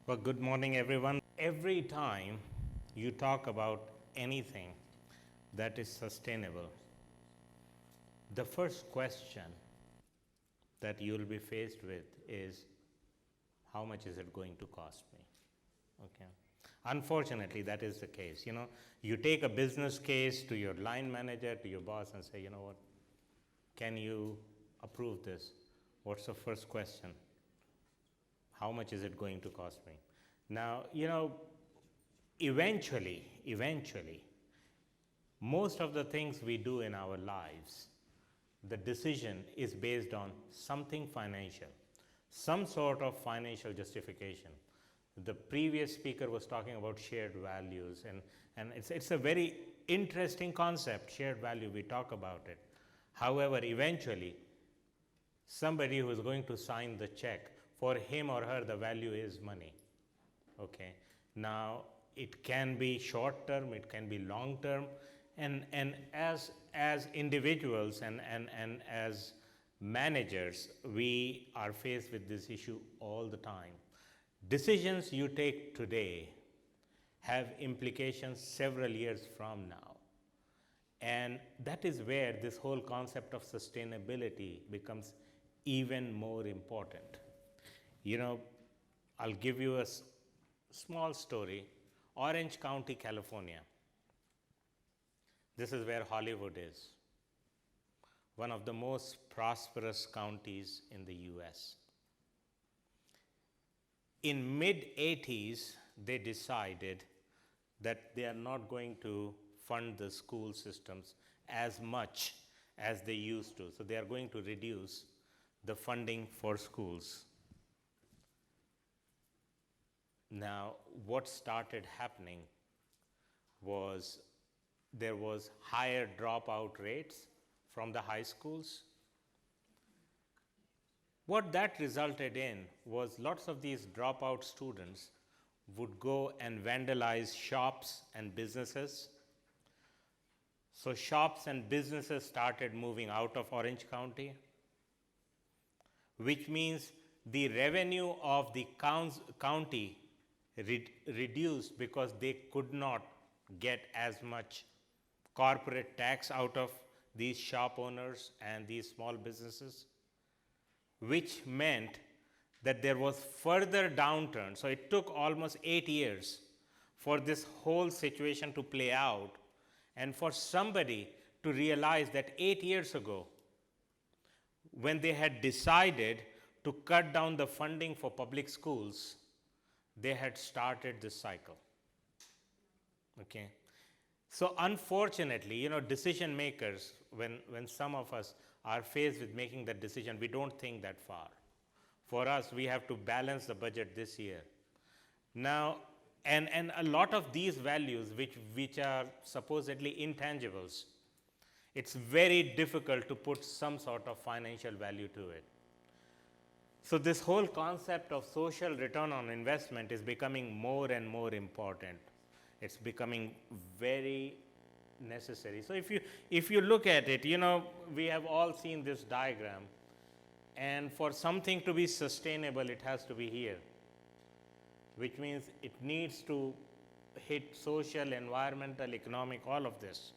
Well, good morning, everyone. Every time you talk about anything that is sustainable, the first question that you'll be faced with is, how much is it going to cost me? Okay. Unfortunately, that is the case. You take a business case to your line manager, to your boss, and say, you know what, can you approve this? What's the first question? How much is it going to cost me? Now, eventually, most of the things we do in our lives, the decision is based on something financial, some sort of financial justification. The previous speaker was talking about shared values, and it's a very interesting concept, shared value. We talk about it. However, eventually, somebody who is going to sign the check, for him or her, the value is money. Okay. Now, it can be short term, it can be long term, and as individuals and as managers, we are faced with this issue all the time. Decisions you take today have implications several years from now. And that is where this whole concept of sustainability becomes even more important. I'll give you a small story. Orange County, California. This is where Hollywood is. One of the most prosperous counties in the US. In mid-80s, they decided that they are not going to fund the school systems as much as they used to. So they are going to reduce the funding for schools. Now, what started happening was there was higher dropout rates from the high schools. What that resulted in was lots of these dropout students would go and vandalize shops and businesses. So shops and businesses started moving out of Orange County, which means the revenue of the county reduced because they could not get as much corporate tax out of these shop owners and these small businesses, which meant that there was further downturn. So it took almost 8 years for this whole situation to play out, and for somebody to realize that 8 years ago, when they had decided to cut down the funding for public schools, they had started this cycle. Okay. So unfortunately, decision makers, when some of us are faced with making that decision, we don't think that far. For us, we have to balance the budget this year. Now, and a lot of these values, which are supposedly intangibles, it's very difficult to put some sort of financial value to it. So this whole concept of social return on investment is becoming more and more important. It's becoming very necessary. So if you look at it, we have all seen this diagram, and for something to be sustainable, it has to be here, which means it needs to hit social, environmental, economic, all of this.